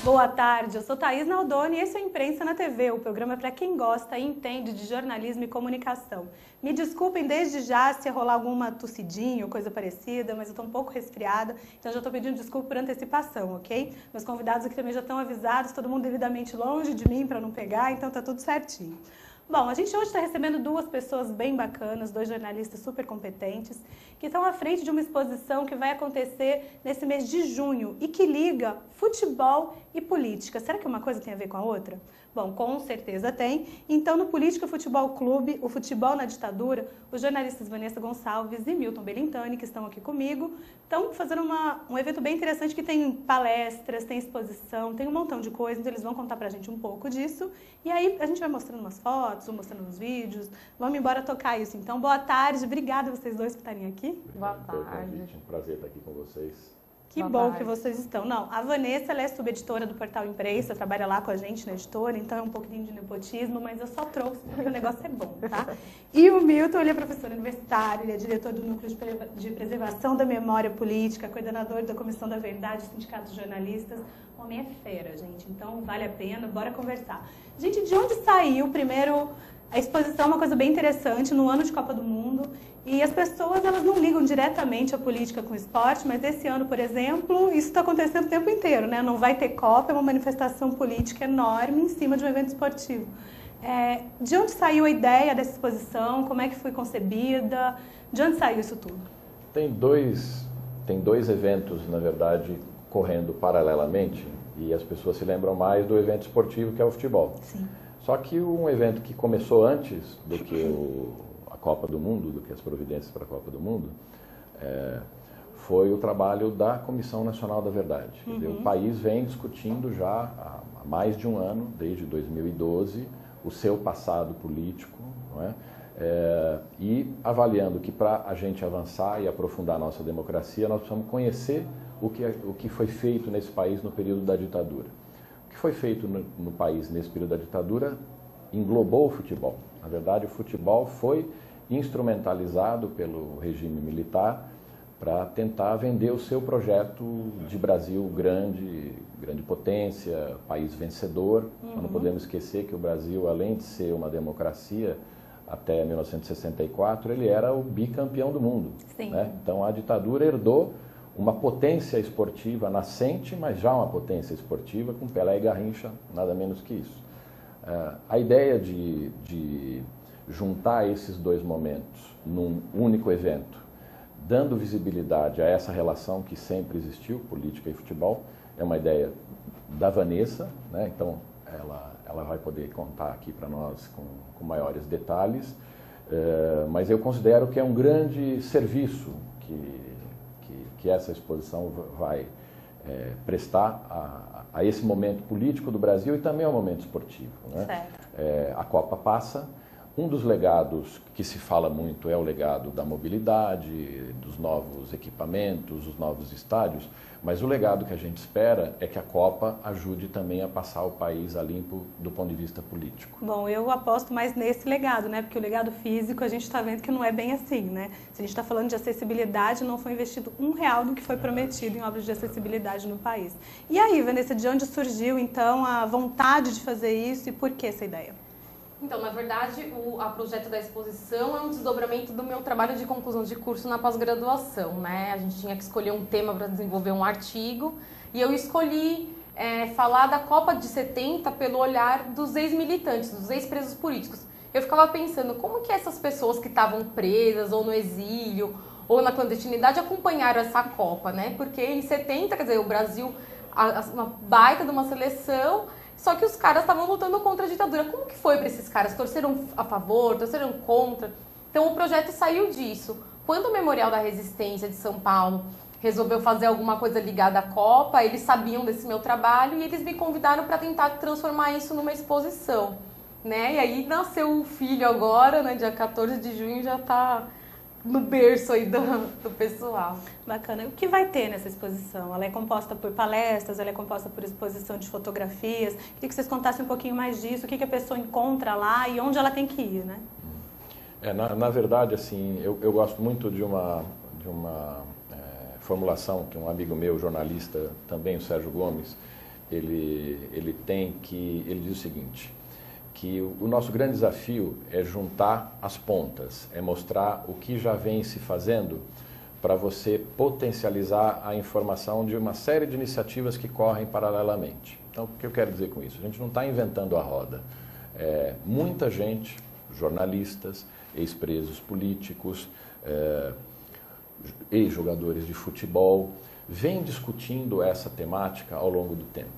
Boa tarde, eu sou Thaís Naldoni e esse é o Imprensa na TV, o programa para quem gosta e entende de jornalismo e comunicação. Me desculpem desde já se rolar alguma tossidinha ou coisa parecida, mas eu estou um pouco resfriada, então já estou pedindo desculpa por antecipação, ok? Meus convidados aqui também já estão avisados, todo mundo devidamente longe de mim para não pegar, então tá tudo certinho. Bom, a gente hoje está recebendo duas pessoas bem bacanas, dois jornalistas super competentes, que estão à frente de uma exposição que vai acontecer nesse mês de junho e que liga futebol e política. Será que uma coisa tem a ver com a outra? Bom, com certeza tem. Então, no Política Futebol Clube, o Futebol na Ditadura, os jornalistas Vanessa Gonçalves e Milton Belintani, que estão aqui comigo, estão fazendo um evento bem interessante que tem palestras, tem exposição, tem um montão de coisas, então eles vão contar pra gente um pouco disso. E aí a gente vai mostrando umas fotos, mostrando uns vídeos, vamos embora tocar isso. Então, boa tarde, obrigada a vocês dois por estarem aqui. Boa tarde. Um prazer estar aqui com vocês. Que bom que vocês estão. Não, a Vanessa, ela é subeditora do Portal Imprensa, trabalha lá com a gente na editora, então é um pouquinho de nepotismo, mas eu só trouxe porque o negócio é bom, tá? E o Milton, ele é professor universitário, ele é diretor do Núcleo de Preservação da Memória Política, coordenador da Comissão da Verdade, Sindicato de Jornalistas. O homem é fera, gente, então vale a pena, bora conversar. Gente, de onde saiu primeiro... A exposição é uma coisa bem interessante, no ano de Copa do Mundo, e as pessoas elas não ligam diretamente a política com o esporte, mas esse ano, por exemplo, isso está acontecendo o tempo inteiro, né? Não vai ter Copa, é uma manifestação política enorme em cima de um evento esportivo. De onde saiu a ideia dessa exposição? Como é que foi concebida? De onde saiu isso tudo? Tem dois eventos, na verdade, correndo paralelamente, e as pessoas se lembram mais do evento esportivo, que é o futebol. Sim. Só que um evento que começou antes do que a Copa do Mundo, do que as providências para a Copa do Mundo, foi o trabalho da Comissão Nacional da Verdade. O país vem discutindo já há mais de um ano, desde 2012, o seu passado político, não é? E avaliando que para a gente avançar e aprofundar a nossa democracia, nós precisamos conhecer o que foi feito nesse país no período da ditadura. O que foi feito no país nesse período da ditadura englobou o futebol. Na verdade, o futebol foi instrumentalizado pelo regime militar para tentar vender o seu projeto de Brasil grande potência, país vencedor. Nós não podemos esquecer que o Brasil, além de ser uma democracia até 1964, ele era o bicampeão do mundo. Né? Então, a ditadura herdou uma potência esportiva nascente, mas já uma potência esportiva com Pelé e Garrincha, nada menos que isso. A ideia de juntar esses dois momentos num único evento, dando visibilidade a essa relação que sempre existiu, política e futebol, é uma ideia da Vanessa, né? Então ela vai poder contar aqui para nós com maiores detalhes, mas eu considero que é um grande serviço que essa exposição vai prestar a esse momento político do Brasil e também ao momento esportivo. Né? A Copa passa. Um dos legados que se fala muito é o legado da mobilidade, dos novos equipamentos, dos novos estádios, mas o legado que a gente espera é que a Copa ajude também a passar o país a limpo do ponto de vista político. Bom, eu aposto mais nesse legado, né? Porque o legado físico a gente está vendo que não é bem assim, né? Se a gente está falando de acessibilidade, não foi investido R$1 do que foi prometido em obras de acessibilidade no país. E aí, Vanessa, de onde surgiu então a vontade de fazer isso e por que essa ideia? Então, na verdade, o projeto da exposição é um desdobramento do meu trabalho de conclusão de curso na pós-graduação, né? A gente tinha que escolher um tema para desenvolver um artigo e eu escolhi falar da Copa de 70 pelo olhar dos ex-militantes, dos ex-presos políticos. Eu ficava pensando como que essas pessoas que estavam presas ou no exílio ou na clandestinidade acompanharam essa Copa, né? Porque em 70, quer dizer, o Brasil, uma baita de uma seleção... Só que os caras estavam lutando contra a ditadura. Como que foi para esses caras? Torceram a favor? Torceram contra? Então o projeto saiu disso. Quando o Memorial da Resistência de São Paulo resolveu fazer alguma coisa ligada à Copa, eles sabiam desse meu trabalho e eles me convidaram para tentar transformar isso numa exposição. Né? E aí nasceu o filho agora, né? Dia 14 de junho já está no berço aí do pessoal. Bacana. O que vai ter nessa exposição? Ela é composta por palestras, ela é composta por exposição de fotografias. Queria que vocês contassem um pouquinho mais disso, o que a pessoa encontra lá e onde ela tem que ir, né? Na verdade, assim, eu gosto muito de uma formulação que um amigo meu, jornalista, também o Sérgio Gomes, ele diz o seguinte, que o nosso grande desafio é juntar as pontas, é mostrar o que já vem se fazendo para você potencializar a informação de uma série de iniciativas que correm paralelamente. Então, o que eu quero dizer com isso? A gente não está inventando a roda. Muita gente, jornalistas, ex-presos políticos, ex-jogadores de futebol, vem discutindo essa temática ao longo do tempo.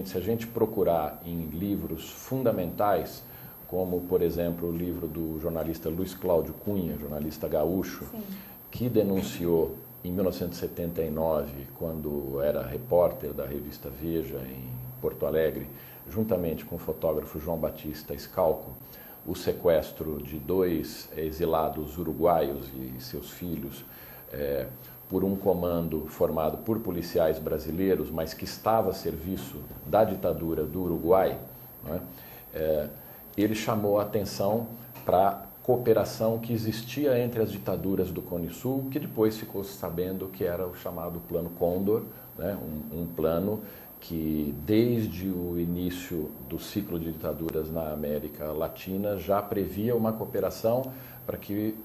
Se a gente procurar em livros fundamentais, como, por exemplo, o livro do jornalista Luiz Cláudio Cunha, jornalista gaúcho, sim, que denunciou em 1979, quando era repórter da revista Veja, em Porto Alegre, juntamente com o fotógrafo João Batista Scalco, o sequestro de 2 exilados uruguaios e seus filhos, por um comando formado por policiais brasileiros, mas que estava a serviço da ditadura do Uruguai, não é? Ele chamou a atenção para a cooperação que existia entre as ditaduras do Cone Sul, que depois ficou sabendo que era o chamado Plano Cóndor, né? Um plano que desde o início do ciclo de ditaduras na América Latina já previa uma cooperação para que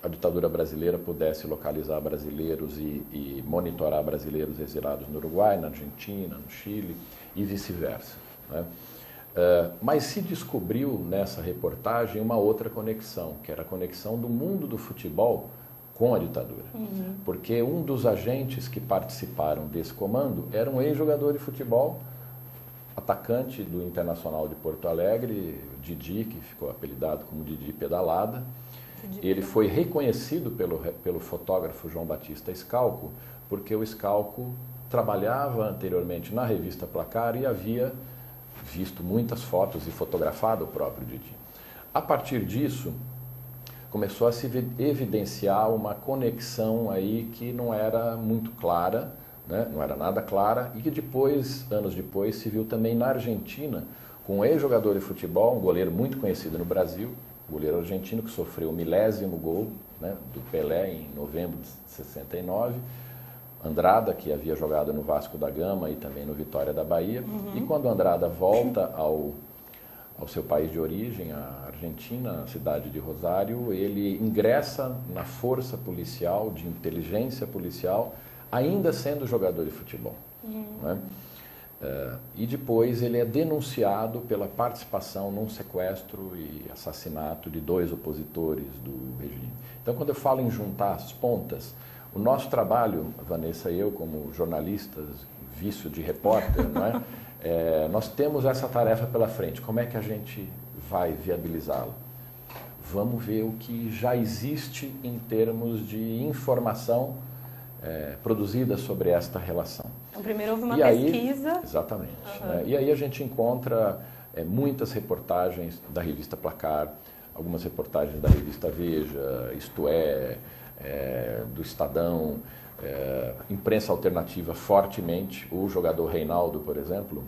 a ditadura brasileira pudesse localizar brasileiros e monitorar brasileiros exilados no Uruguai, na Argentina, no Chile e vice-versa, né? Mas se descobriu nessa reportagem uma outra conexão, que era a conexão do mundo do futebol com a ditadura. Uhum. Porque um dos agentes que participaram desse comando era um ex-jogador de futebol, atacante do Internacional de Porto Alegre, Didi, que ficou apelidado como Didi Pedalada. Ele foi reconhecido pelo fotógrafo João Batista Scalco, porque o Scalco trabalhava anteriormente na revista Placar e havia visto muitas fotos e fotografado o próprio Didi. A partir disso, começou a se evidenciar uma conexão aí que não era muito clara, né? Não era nada clara, e que depois, anos depois, se viu também na Argentina, com um ex-jogador de futebol, um goleiro muito conhecido no Brasil, goleiro argentino que sofreu o 1000º gol, né, do Pelé em novembro de 69, Andrada, que havia jogado no Vasco da Gama e também no Vitória da Bahia. Uhum. E quando Andrada volta ao seu país de origem, a Argentina, a cidade de Rosário, ele ingressa na força policial, de inteligência policial, ainda sendo jogador de futebol. Uhum. Né? E depois ele é denunciado pela participação num sequestro e assassinato de 2 opositores do regime. Então, quando eu falo em juntar as pontas, o nosso trabalho, Vanessa e eu, como jornalistas, vício de repórter, não é? Nós temos essa tarefa pela frente. Como é que a gente vai viabilizá-la? Vamos ver o que já existe em termos de informação produzida sobre esta relação. Então, primeiro houve uma pesquisa. Exatamente. Uhum. Né? E aí a gente encontra muitas reportagens da revista Placar, algumas reportagens da revista Veja, Isto do Estadão, imprensa alternativa fortemente. O jogador Reinaldo, por exemplo,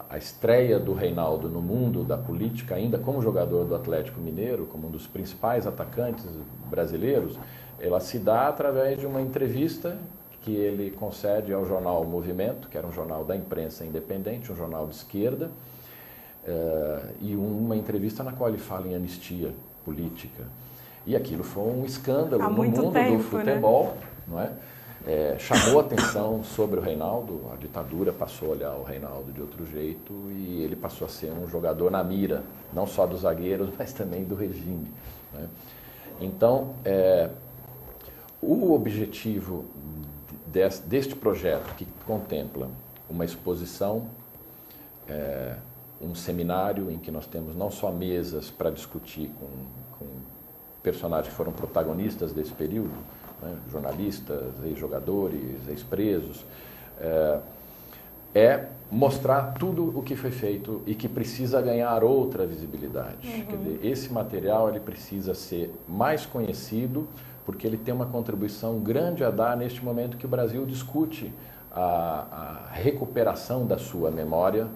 a estreia do Reinaldo no mundo da política, ainda como jogador do Atlético Mineiro, como um dos principais atacantes brasileiros, ela se dá através de uma entrevista que ele concede ao jornal Movimento, que era um jornal da imprensa independente, um jornal de esquerda, e uma entrevista na qual ele fala em anistia política. E aquilo foi um escândalo no mundo do futebol, né? Não é? Chamou atenção sobre o Reinaldo, a ditadura passou a olhar o Reinaldo de outro jeito e ele passou a ser um jogador na mira, não só dos zagueiros, mas também do regime, né? Então, o objetivo deste projeto, que contempla uma exposição, um seminário em que nós temos não só mesas para discutir com personagens que foram protagonistas desse período, né, jornalistas, ex-jogadores, ex-presos, mostrar tudo o que foi feito e que precisa ganhar outra visibilidade. Uhum. Quer dizer, esse material ele precisa ser mais conhecido porque ele tem uma contribuição grande a dar neste momento que o Brasil discute a recuperação da sua memória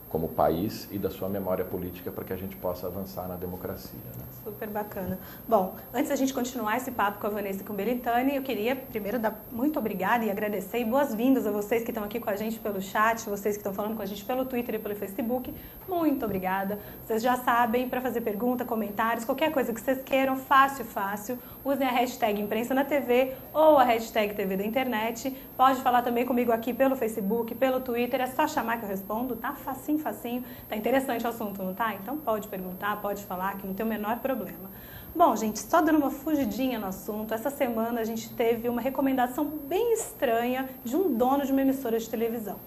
como país e da sua memória política para que a gente possa avançar na democracia. Né? Super bacana. Bom, antes da gente continuar esse papo com a Vanessa e com o Belintani, eu queria primeiro dar muito obrigada e agradecer e boas-vindas a vocês que estão aqui com a gente pelo chat, vocês que estão falando com a gente pelo Twitter e pelo Facebook. Muito obrigada. Vocês já sabem, para fazer pergunta, comentários, qualquer coisa que vocês queiram, fácil, usem a hashtag Imprensa na TV ou a hashtag TV da Internet. Pode falar também comigo aqui pelo Facebook, pelo Twitter, é só chamar que eu respondo, tá? Facinho. Tá interessante o assunto, não tá? Então pode perguntar, pode falar, que não tem o menor problema. Bom, gente, só dando uma fugidinha no assunto, essa semana a gente teve uma recomendação bem estranha de um dono de uma emissora de televisão.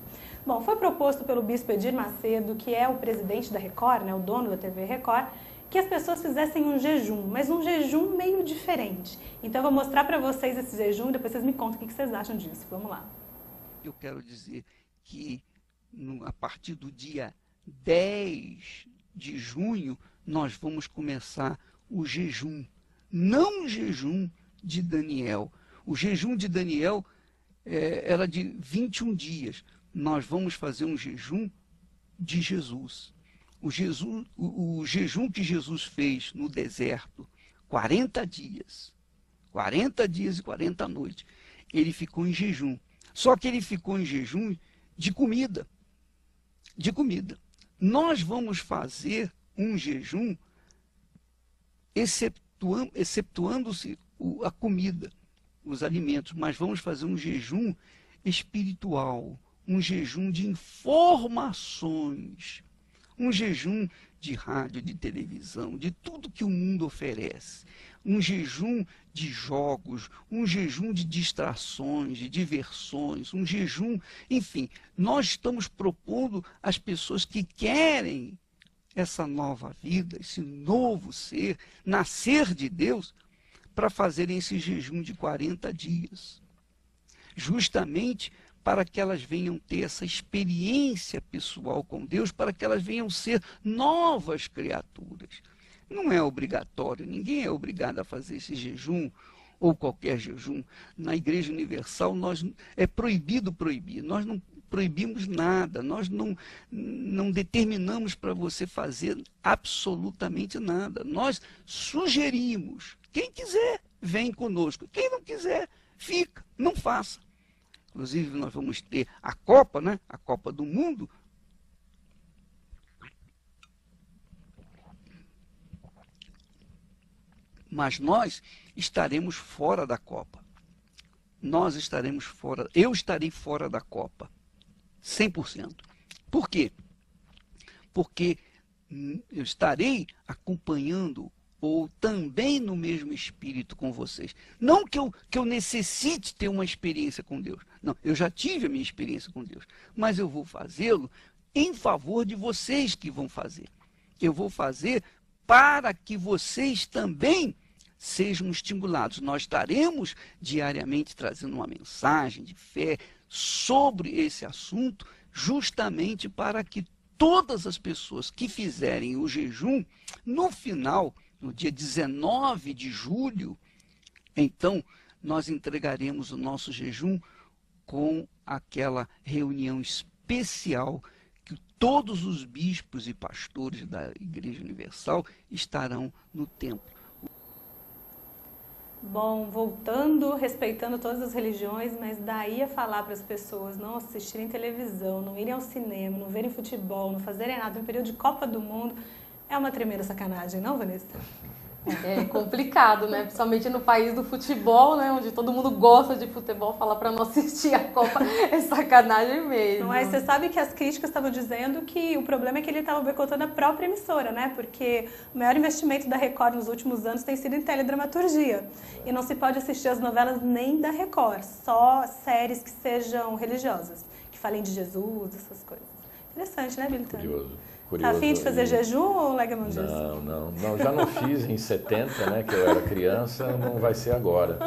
Bom, foi proposto pelo bispo Edir Macedo, que é o presidente da Record, né, o dono da TV Record, que as pessoas fizessem um jejum, mas um jejum meio diferente. Então eu vou mostrar para vocês esse jejum e depois vocês me contam o que vocês acham disso. Vamos lá. Eu quero dizer que a partir do dia 10 de junho, nós vamos começar o jejum. Não o jejum de Daniel. O jejum de Daniel era de 21 dias. Nós vamos fazer um jejum de Jesus. O jejum que Jesus fez no deserto, 40 dias. 40 dias e 40 noites. Ele ficou em jejum. Só que ele ficou em jejum de comida. Nós vamos fazer um jejum exceptuando-se a comida, os alimentos, mas vamos fazer um jejum espiritual, um jejum de informações, um jejum de rádio, de televisão, de tudo que o mundo oferece, um jejum de jogos, um jejum de distrações, de diversões, um jejum, enfim, nós estamos propondo às pessoas que querem essa nova vida, esse novo ser, nascer de Deus, para fazerem esse jejum de 40 dias, justamente para que elas venham ter essa experiência pessoal com Deus, para que elas venham ser novas criaturas. Não é obrigatório, ninguém é obrigado a fazer esse jejum ou qualquer jejum. Na Igreja Universal é proibido proibir, nós não proibimos nada, nós não determinamos para você fazer absolutamente nada. Nós sugerimos, quem quiser, vem conosco, quem não quiser, fica, não faça. Inclusive, nós vamos ter a Copa, né? A Copa do Mundo. Mas nós estaremos fora da Copa. Nós estaremos fora, eu estarei fora da Copa. 100%. Por quê? Porque eu estarei acompanhando ou também no mesmo espírito com vocês. Não que eu necessite ter uma experiência com Deus. Não, eu já tive a minha experiência com Deus. Mas eu vou fazê-lo em favor de vocês que vão fazer. Eu vou fazer para que vocês também sejam estimulados. Nós estaremos diariamente trazendo uma mensagem de fé sobre esse assunto, justamente para que todas as pessoas que fizerem o jejum, no final, no dia 19 de julho, então nós entregaremos o nosso jejum com aquela reunião especial que todos os bispos e pastores da Igreja Universal estarão no templo. Bom, voltando, respeitando todas as religiões, mas daí a falar para as pessoas não assistirem televisão, não irem ao cinema, não verem futebol, não fazerem nada no período de Copa do Mundo, é uma tremenda sacanagem, não, Vanessa? É complicado, né? Principalmente no país do futebol, né? Onde todo mundo gosta de futebol, falar para não assistir a Copa é sacanagem mesmo. Não é? Você sabe que as críticas estavam dizendo que o problema é que ele estava boicotando a própria emissora, né? Porque o maior investimento da Record nos últimos anos tem sido em teledramaturgia. E não se pode assistir as novelas nem da Record, só séries que sejam religiosas, que falem de Jesus, essas coisas. Interessante, né, Belintani? Curioso. Tá a fim de fazer jejum ou larga a mão disso? Não, já não fiz em 70, né, que eu era criança, não vai ser agora.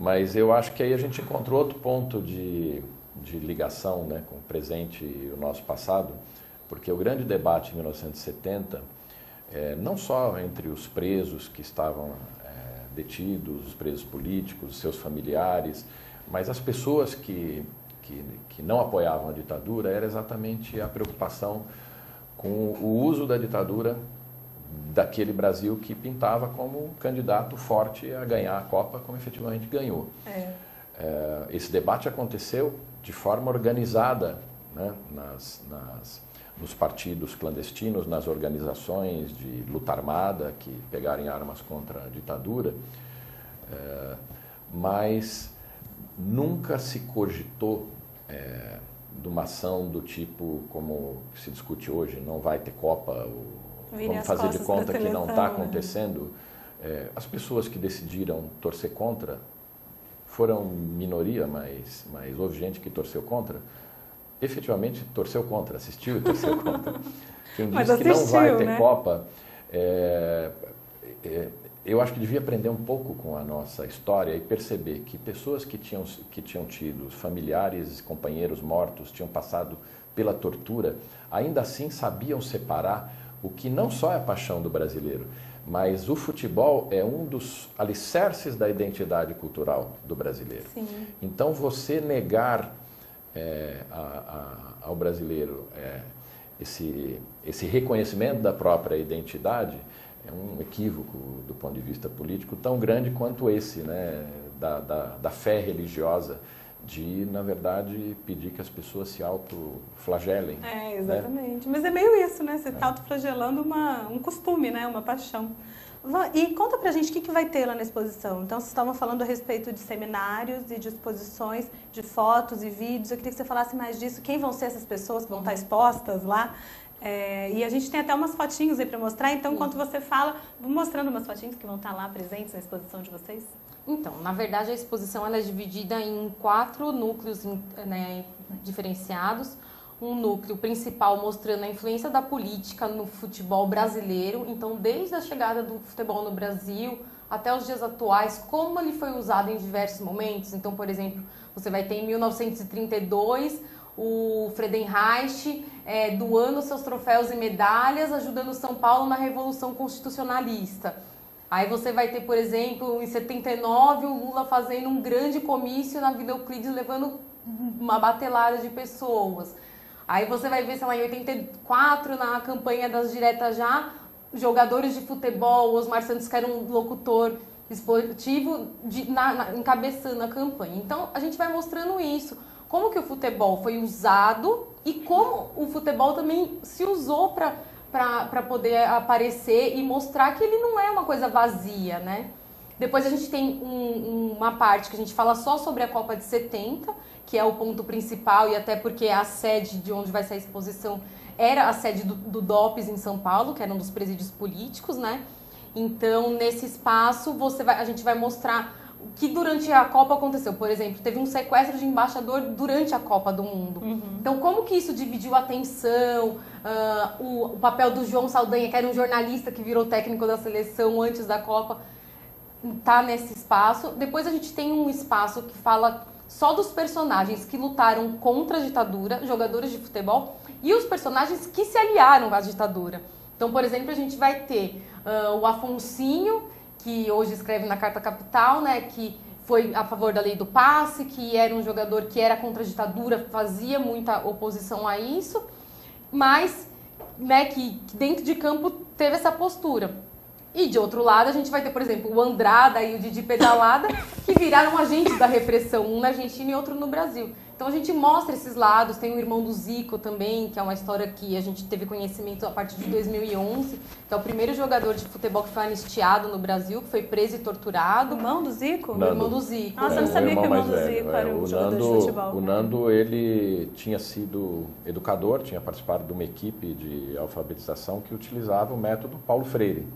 Mas eu acho que aí a gente encontrou outro ponto de ligação, né, com o presente e o nosso passado, porque o grande debate em 1970, não só entre os presos que estavam detidos, os presos políticos, os seus familiares, mas as pessoas que não apoiavam a ditadura, era exatamente a preocupação com o uso da ditadura daquele Brasil que pintava como um candidato forte a ganhar a Copa, como efetivamente ganhou. Esse debate aconteceu de forma organizada, né, nos partidos clandestinos, nas organizações de luta armada que pegaram armas contra a ditadura, mas nunca se cogitou de uma ação do tipo como se discute hoje, não vai ter Copa, vamos fazer de conta que não está acontecendo. As pessoas que decidiram torcer contra foram minoria, mas houve gente que torceu contra. Efetivamente torceu contra, assistiu e torceu contra. Quem diz que não vai ter, né, Copa, eu acho que devia aprender um pouco com a nossa história e perceber que pessoas que tinham tido familiares, companheiros mortos, tinham passado pela tortura, ainda assim sabiam separar o que não só é a paixão do brasileiro, mas o futebol é um dos alicerces da identidade cultural do brasileiro. Sim. Então você negar ao brasileiro esse reconhecimento da própria identidade é um equívoco do ponto de vista político tão grande quanto esse, né, da fé religiosa, de, na verdade, pedir que as pessoas se autoflagelem. Exatamente. Né? Mas é meio isso, né? Você está autoflagelando um costume, né? Uma paixão. E conta pra gente o que vai ter lá na exposição. Então, vocês estavam falando a respeito de seminários e de exposições, de fotos e vídeos. Eu queria que você falasse mais disso. Quem vão ser essas pessoas que vão estar expostas lá? E a gente tem até umas fotinhos aí para mostrar. Então, enquanto você fala, vou mostrando umas fotinhos que vão estar lá presentes na exposição de vocês. Então, na verdade, a exposição ela é dividida em 4 núcleos, né, diferenciados. Um núcleo principal mostrando a influência da política no futebol brasileiro. Então, desde a chegada do futebol no Brasil até os dias atuais, como ele foi usado em diversos momentos. Então, por exemplo, você vai ter em 1932 o Friedenreich doando seus troféus e medalhas, ajudando o São Paulo na Revolução Constitucionalista. Aí você vai ter, por exemplo, em 79, o Lula fazendo um grande comício na Vila Euclides, levando uma batelada de pessoas. Aí você vai ver, sei lá, em 84, na campanha das diretas já, jogadores de futebol, Osmar Santos, que era um locutor esportivo, encabeçando a campanha. Então, a gente vai mostrando isso, como que o futebol foi usado e como o futebol também se usou para poder aparecer e mostrar que ele não é uma coisa vazia, né? Depois a gente tem uma parte que a gente fala só sobre a Copa de 70, que é o ponto principal, e até porque a sede de onde vai ser a exposição era a sede do DOPS em São Paulo, que era um dos presídios políticos, né? Então, nesse espaço, a gente vai mostrar o que durante a Copa aconteceu. Por exemplo, teve um sequestro de embaixador durante a Copa do Mundo. Então, como que isso dividiu a atenção? O papel do João Saldanha, que era um jornalista que virou técnico da seleção antes da Copa, tá nesse espaço. Depois a gente tem um espaço que fala só dos personagens que lutaram contra a ditadura, jogadores de futebol, e os personagens que se aliaram à ditadura. Então, por exemplo, a gente vai ter o Afonsinho, que hoje escreve na Carta Capital, né, que foi a favor da lei do passe, que era um jogador que era contra a ditadura, fazia muita oposição a isso, mas, né, que dentro de campo teve essa postura. E de outro lado a gente vai ter, por exemplo, o Andrada e o Didi Pedalada, que viraram agentes da repressão, um na Argentina e outro no Brasil. Então a gente mostra esses lados, tem o irmão do Zico também, que é uma história que a gente teve conhecimento a partir de 2011, que é o primeiro jogador de futebol que foi anistiado no Brasil, que foi preso e torturado. O irmão do Zico? O irmão do Zico. Nossa, eu não sabia que o irmão do Zico era um jogador de futebol. O Nando, ele tinha sido educador, tinha participado de uma equipe de alfabetização que utilizava o método Paulo Freire,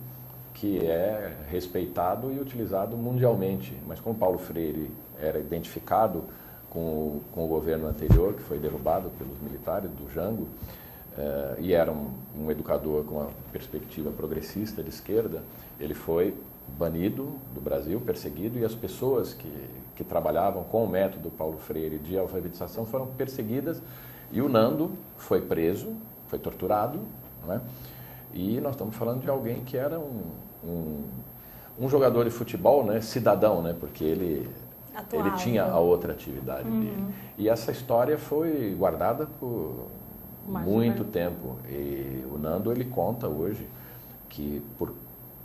que é respeitado e utilizado mundialmente. Mas como Paulo Freire era identificado com o governo anterior, que foi derrubado pelos militares do Jango, e era um educador com uma perspectiva progressista de esquerda, ele foi banido do Brasil, perseguido, e as pessoas que trabalhavam com o método Paulo Freire de alfabetização foram perseguidas, e o Nando foi preso, foi torturado, não é? E nós estamos falando de alguém que era um jogador de futebol, né, cidadão, né, porque ele tinha a outra atividade dele. E essa história foi guardada muito tempo. E o Nando, ele conta hoje que,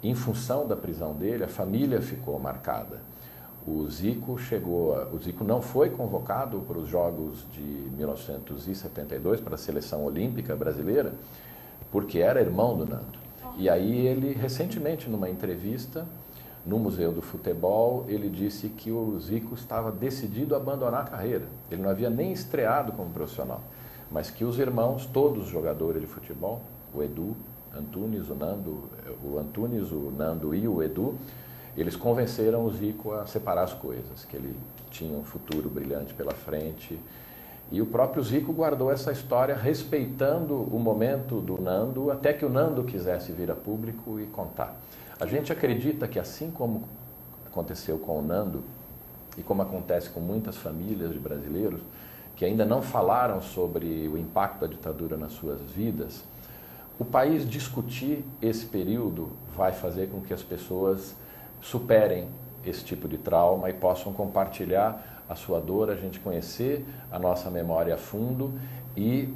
em função da prisão dele, a família ficou marcada. O Zico não foi convocado para os Jogos de 1972, para a seleção olímpica brasileira, porque era irmão do Nando. E aí ele, recentemente, numa entrevista no Museu do Futebol, ele disse que o Zico estava decidido a abandonar a carreira. Ele não havia nem estreado como profissional, mas que os irmãos, todos os jogadores de futebol, o Edu, Antunes, o Nando e o Edu, eles convenceram o Zico a separar as coisas, que ele tinha um futuro brilhante pela frente. E o próprio Zico guardou essa história respeitando o momento do Nando, até que o Nando quisesse vir a público e contar. A gente acredita que, assim como aconteceu com o Nando, e como acontece com muitas famílias de brasileiros, que ainda não falaram sobre o impacto da ditadura nas suas vidas, o país discutir esse período vai fazer com que as pessoas superem esse tipo de trauma e possam compartilhar a sua dor, a gente conhecer a nossa memória a fundo e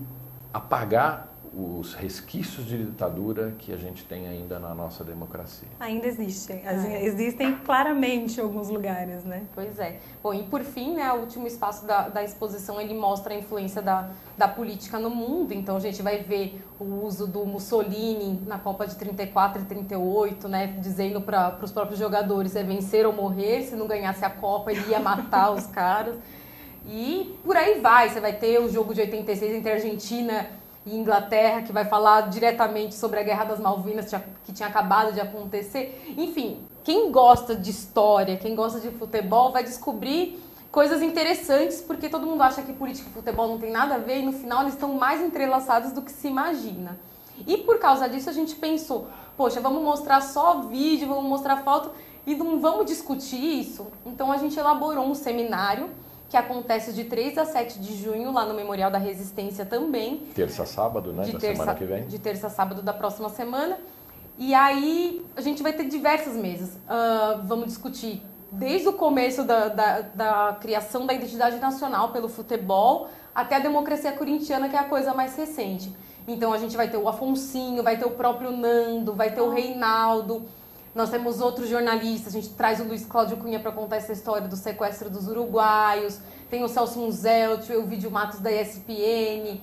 apagar os resquícios de ditadura que a gente tem ainda na nossa democracia. Ainda existem. Existem claramente em alguns lugares, né? Pois é. Bom, e por fim, né, o último espaço da exposição, ele mostra a influência da política no mundo. Então, a gente vai ver o uso do Mussolini na Copa de 34 e 38, né, dizendo para os próprios jogadores, é vencer ou morrer, se não ganhasse a Copa, ele ia matar os caras. E por aí vai. Você vai ter o jogo de 86 entre Argentina e Inglaterra, que vai falar diretamente sobre a Guerra das Malvinas, que tinha acabado de acontecer. Enfim, quem gosta de história, quem gosta de futebol, vai descobrir coisas interessantes, porque todo mundo acha que política e futebol não tem nada a ver, e no final eles estão mais entrelaçados do que se imagina. E por causa disso a gente pensou, poxa, vamos mostrar só vídeo, vamos mostrar foto, e não vamos discutir isso? Então a gente elaborou um seminário, que acontece de 3 a 7 de junho, lá no Memorial da Resistência também. Terça, sábado, né? Da semana que vem. De terça a sábado da próxima semana. E aí a gente vai ter diversas mesas. Vamos discutir desde o começo da criação da identidade nacional pelo futebol até a democracia corintiana, que é a coisa mais recente. Então a gente vai ter o Afonsinho, vai ter o próprio Nando, vai ter o Reinaldo. Nós temos outros jornalistas, a gente traz o Luiz Cláudio Cunha para contar essa história do sequestro dos uruguaios, tem o Celso Munzelt, o Ovidio Matos da ESPN,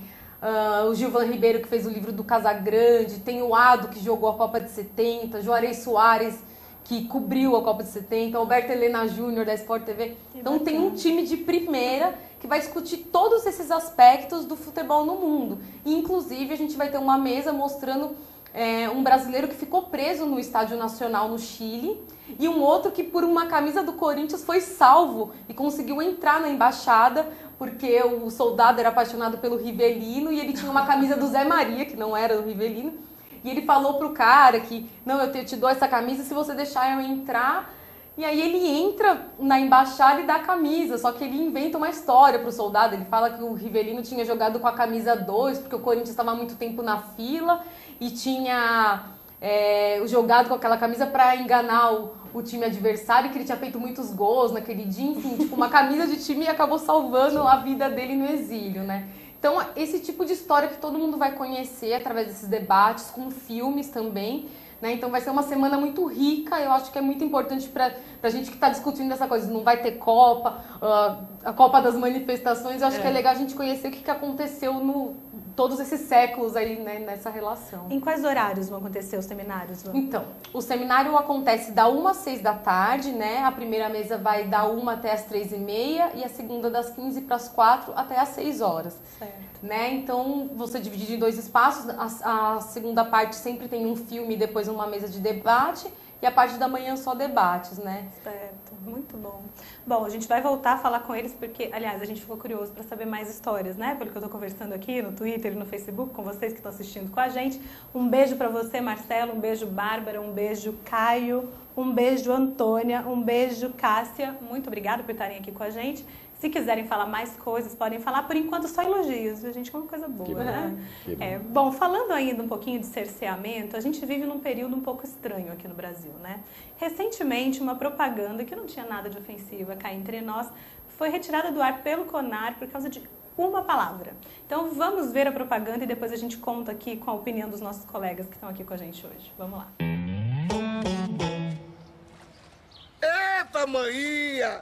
o Gilvan Ribeiro, que fez o livro do Casagrande, tem o Ado, que jogou a Copa de 70, Juarez Soares, que cobriu a Copa de 70, Alberto Helena Júnior da Sport TV. Então tem um time de primeira que vai discutir todos esses aspectos do futebol no mundo. E, inclusive, a gente vai ter uma mesa mostrando um brasileiro que ficou preso no Estádio Nacional no Chile e um outro que por uma camisa do Corinthians foi salvo e conseguiu entrar na embaixada porque o soldado era apaixonado pelo Rivelino e ele tinha uma camisa do Zé Maria, que não era do Rivelino, e ele falou pro cara que, não, eu te dou essa camisa se você deixar eu entrar. E aí ele entra na embaixada e dá a camisa, só que ele inventa uma história pro soldado. Ele fala que o Rivelino tinha jogado com a camisa 2, porque o Corinthians estava há muito tempo na fila e tinha jogado com aquela camisa para enganar o time adversário, que ele tinha feito muitos gols naquele dia, enfim, tipo, uma camisa de time e acabou salvando a vida dele no exílio, né? Então, esse tipo de história que todo mundo vai conhecer através desses debates, com filmes também, né? Então vai ser uma semana muito rica, eu acho que é muito importante para a gente que está discutindo essa coisa, não vai ter Copa, a Copa das Manifestações, eu acho que é legal a gente conhecer o que aconteceu todos esses séculos aí, né, nessa relação. Em quais horários vão acontecer os seminários? Então, o seminário acontece da 1 às 6 da tarde, né? A primeira mesa vai da 1 até as 3h30 e a segunda das 15 para as 4 até as 6 horas. Certo. Né? Então, você divide em 2 espaços, a segunda parte sempre tem um filme e depois uma mesa de debate, e a parte da manhã só debates, né? Certo, muito bom. Bom, a gente vai voltar a falar com eles porque, aliás, a gente ficou curioso para saber mais histórias, né? Pelo que eu estou conversando aqui no Twitter e no Facebook com vocês que estão assistindo com a gente. Um beijo para você, Marcelo, um beijo, Bárbara, um beijo, Caio, um beijo, Antônia, um beijo, Cássia. Muito obrigada por estarem aqui com a gente. Se quiserem falar mais coisas, podem falar. Por enquanto, só elogios. A gente é uma coisa boa, né? Bom, falando ainda um pouquinho de cerceamento, a gente vive num período um pouco estranho aqui no Brasil, né? Recentemente, uma propaganda que não tinha nada de ofensiva cá entre nós foi retirada do ar pelo CONAR por causa de uma palavra. Então vamos ver a propaganda e depois a gente conta aqui com a opinião dos nossos colegas que estão aqui com a gente hoje. Vamos lá. Eita, maninha!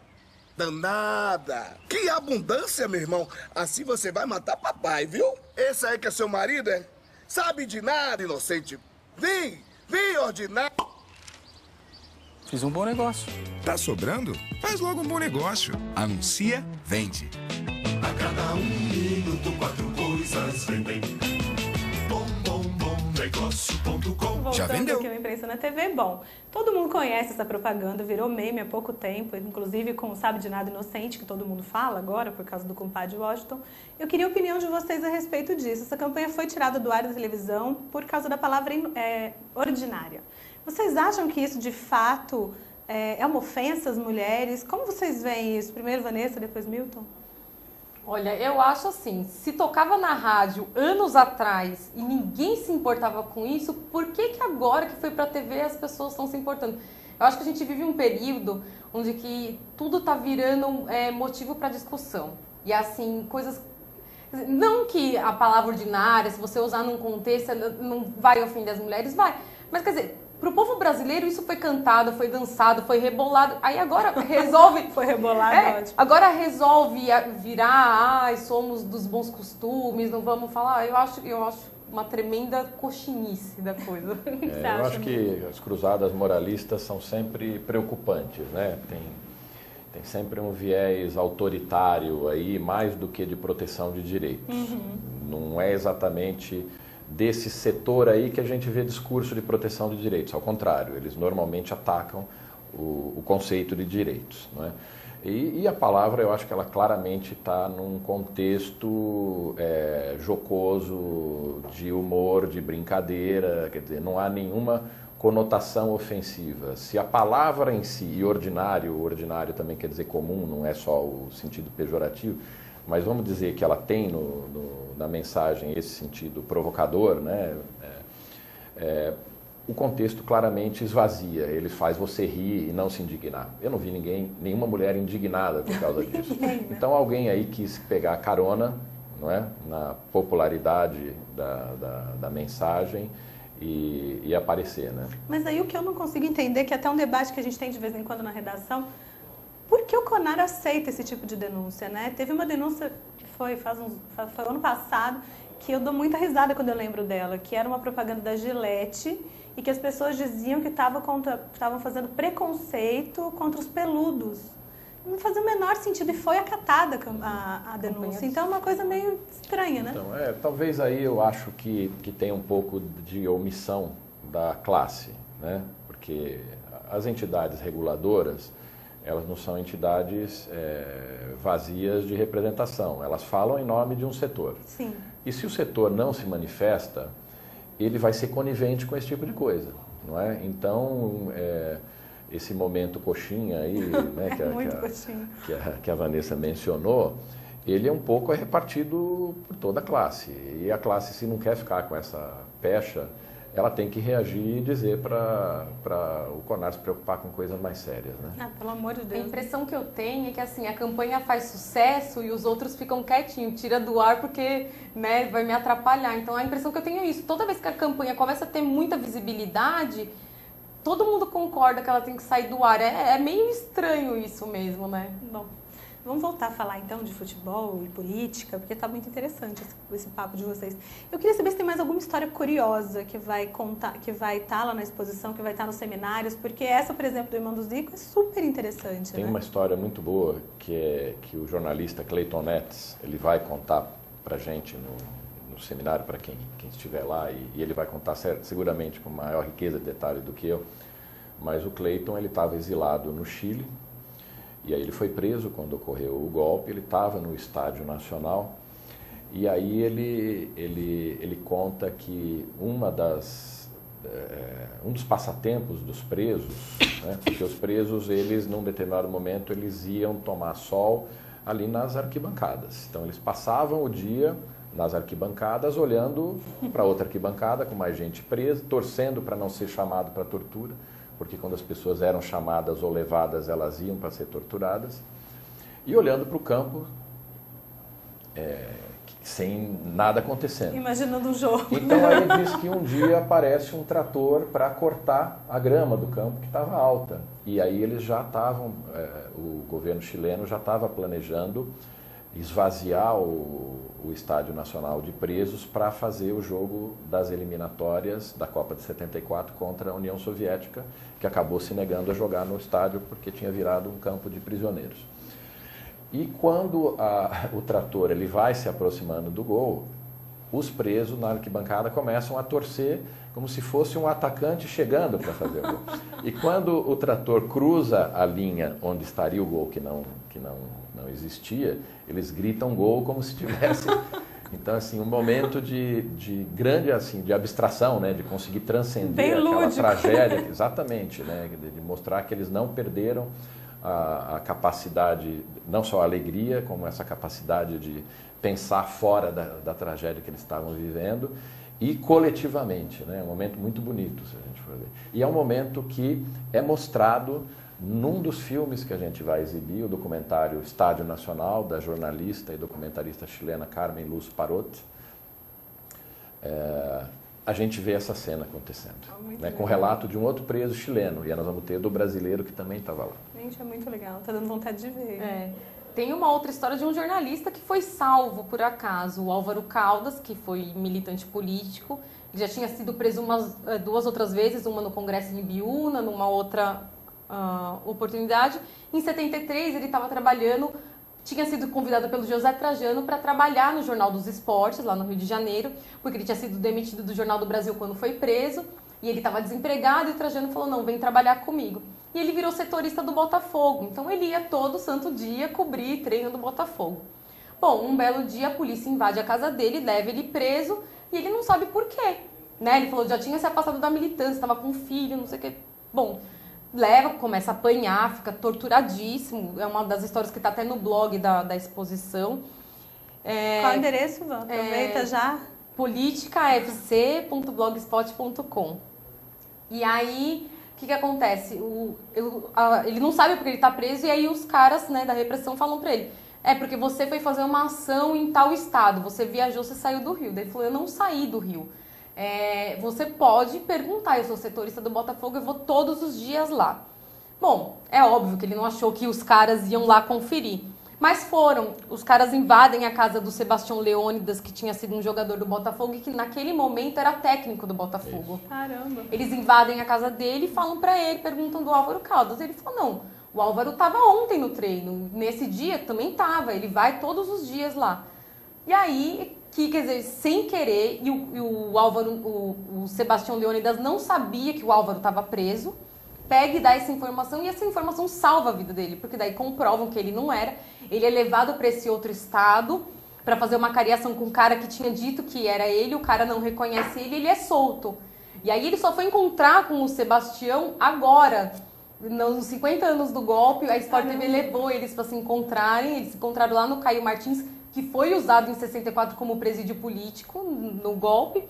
Danada! Que abundância, meu irmão! Assim você vai matar papai, viu? Esse aí que é seu marido, é? Sabe de nada, inocente! Vem, ordinário! Fiz um bom negócio. Tá sobrando? Faz logo um bom negócio. Anuncia, vende. A cada 1 minuto 4 coisas vendem. Negócio.com. Já vendeu. Aqui no Imprensa na TV. Bom, todo mundo conhece essa propaganda, virou meme há pouco tempo, inclusive com o Sabe de Nada Inocente, que todo mundo fala agora por causa do compadre Washington. Eu queria a opinião de vocês a respeito disso. Essa campanha foi tirada do ar da televisão por causa da palavra ordinária. Vocês acham que isso de fato é uma ofensa às mulheres? Como vocês veem isso? Primeiro Vanessa, depois Milton? Olha, eu acho assim, se tocava na rádio anos atrás e ninguém se importava com isso, por que agora que foi pra TV as pessoas estão se importando? Eu acho que a gente vive um período onde que tudo tá virando motivo para discussão. E assim, coisas... Não que a palavra ordinária, se você usar num contexto, não vai ofender as mulheres, vai. Mas quer dizer... Para o povo brasileiro, isso foi cantado, foi dançado, foi rebolado. Aí agora resolve... Foi rebolado, ótimo. Agora resolve virar, somos dos bons costumes, não vamos falar. Eu acho uma tremenda coxinice da coisa. Eu acho que as cruzadas moralistas são sempre preocupantes, né? Tem sempre um viés autoritário aí, mais do que de proteção de direitos. Não é exatamente... desse setor aí que a gente vê discurso de proteção de direitos. Ao contrário, eles normalmente atacam o conceito de direitos. Não é? E a palavra, eu acho que ela claramente está num contexto jocoso, de humor, de brincadeira, quer dizer, não há nenhuma conotação ofensiva. Se a palavra em si, e ordinário também quer dizer comum, não é só o sentido pejorativo, mas vamos dizer que ela tem na mensagem esse sentido provocador, né? O contexto claramente esvazia, ele faz você rir e não se indignar. Eu não vi nenhuma mulher indignada por causa disso. Então alguém aí quis pegar carona, não é? Na popularidade da mensagem e aparecer, né? Mas aí o que eu não consigo entender, que é até um debate que a gente tem de vez em quando na redação, por que o CONAR aceita esse tipo de denúncia, né? Teve uma denúncia que foi ano passado, que eu dou muita risada quando eu lembro dela, que era uma propaganda da Gillette e que as pessoas diziam que estavam fazendo preconceito contra os peludos. Não fazia o menor sentido e foi acatada a denúncia. Então é uma coisa meio estranha, né? Então, talvez aí eu acho que tem um pouco de omissão da classe, né? Porque as entidades reguladoras, elas não são entidades vazias de representação, elas falam em nome de um setor. Sim. E se o setor não se manifesta, ele vai ser conivente com esse tipo de coisa, não é? Então, esse momento coxinha aí, né, que a Vanessa mencionou, ele é um pouco repartido por toda a classe. E a classe, se não quer ficar com essa pecha, ela tem que reagir e dizer para o CONAR se preocupar com coisas mais sérias, né? Ah, pelo amor de Deus. A impressão que eu tenho é que assim, a campanha faz sucesso e os outros ficam quietinhos, tira do ar porque, né, vai me atrapalhar. Então a impressão que eu tenho é isso. Toda vez que a campanha começa a ter muita visibilidade, todo mundo concorda que ela tem que sair do ar. É meio estranho isso mesmo, né? Bom, vamos voltar a falar então de futebol e política, porque está muito interessante esse papo de vocês. Eu queria saber se tem mais alguma história curiosa que vai contar, que vai estar lá na exposição, que vai estar nos seminários, porque essa, por exemplo, do Irmão do Zico é super interessante. Tem né? uma história muito boa que o jornalista Clayton Netz, ele vai contar para a gente no seminário, para quem estiver lá, e ele vai contar seguramente com maior riqueza de detalhes do que eu, mas o Clayton, ele estava exilado no Chile. E aí ele foi preso quando ocorreu o golpe, ele estava no Estádio Nacional, e aí ele conta que um dos passatempos dos presos, né, porque os presos, eles num determinado momento, eles iam tomar sol ali nas arquibancadas. Então eles passavam o dia nas arquibancadas, olhando para outra arquibancada com mais gente presa, torcendo para não ser chamado para tortura, porque quando as pessoas eram chamadas ou levadas, elas iam para ser torturadas, e olhando para o campo sem nada acontecendo. Imaginando um jogo. Então aí diz que um dia aparece um trator para cortar a grama do campo que estava alta. E aí eles já estavam, o governo chileno já estava planejando esvaziar o Estádio Nacional de Presos para fazer o jogo das eliminatórias da Copa de 74 contra a União Soviética, que acabou se negando a jogar no estádio porque tinha virado um campo de prisioneiros. E quando o trator ele vai se aproximando do gol, os presos na arquibancada começam a torcer como se fosse um atacante chegando para fazer o gol. E quando o trator cruza a linha onde estaria o gol, que não existia, eles gritam gol como se tivesse... Então, assim, um momento de grande, assim, de abstração, né? De conseguir transcender aquela tragédia. Exatamente, né? De mostrar que eles não perderam a capacidade, não só a alegria, como essa capacidade de pensar fora da tragédia que eles estavam vivendo e coletivamente, né? É um momento muito bonito, se a gente for ver. E é um momento que é mostrado num dos filmes que a gente vai exibir, o documentário Estádio Nacional, da jornalista e documentarista chilena Carmen Luz Parot. A gente vê essa cena acontecendo, né, com o relato de um outro preso chileno, e nós vamos ter do brasileiro que também estava lá. Gente, é muito legal, tá dando vontade de ver. Tem uma outra história de um jornalista que foi salvo por acaso, o Álvaro Caldas, que foi militante político, ele já tinha sido preso duas outras vezes, uma no Congresso em Ibiúna, numa outra oportunidade. Em 73 ele estava trabalhando, tinha sido convidado pelo José Trajano para trabalhar no Jornal dos Esportes, lá no Rio de Janeiro, porque ele tinha sido demitido do Jornal do Brasil quando foi preso, e ele estava desempregado, e o Trajano falou, não, vem trabalhar comigo. E ele virou setorista do Botafogo, então ele ia todo santo dia cobrir treino do Botafogo. Bom, um belo dia a polícia invade a casa dele, leva ele preso, e ele não sabe por quê. Né? Ele falou, já tinha se afastado da militância, estava com um filho, não sei o quê. Bom, leva, começa a apanhar, fica torturadíssimo. É uma das histórias que está até no blog da exposição. Qual o endereço, Van? Aproveita já. politicafc.blogspot.com. E aí, o que acontece? Ele não sabe porque ele está preso, e aí os caras, né, da repressão falam para ele, porque você foi fazer uma ação em tal estado, você viajou, você saiu do Rio. Daí ele falou, eu não saí do Rio. Você pode perguntar, eu sou setorista do Botafogo, eu vou todos os dias lá. Bom, é óbvio que ele não achou que os caras iam lá conferir, mas foram. Os caras invadem a casa do Sebastião Leônidas, que tinha sido um jogador do Botafogo e que naquele momento era técnico do Botafogo. Caramba! Eles invadem a casa dele e falam pra ele, perguntam do Álvaro Caldas. Ele falou, não, o Álvaro estava ontem no treino, nesse dia também estava, ele vai todos os dias lá. E aí... quer dizer, sem querer, e o Álvaro, o Sebastião Leônidas não sabia que o Álvaro estava preso, pega e dá essa informação, e essa informação salva a vida dele, porque daí comprovam que ele não era, ele é levado para esse outro estado, para fazer uma cariação com um cara que tinha dito que era ele, o cara não reconhece ele, ele é solto. E aí ele só foi encontrar com o Sebastião agora, nos 50 anos do golpe, a Sport TV levou eles para se encontrarem, eles se encontraram lá no Caio Martins, que foi usado em 64 como presídio político no golpe,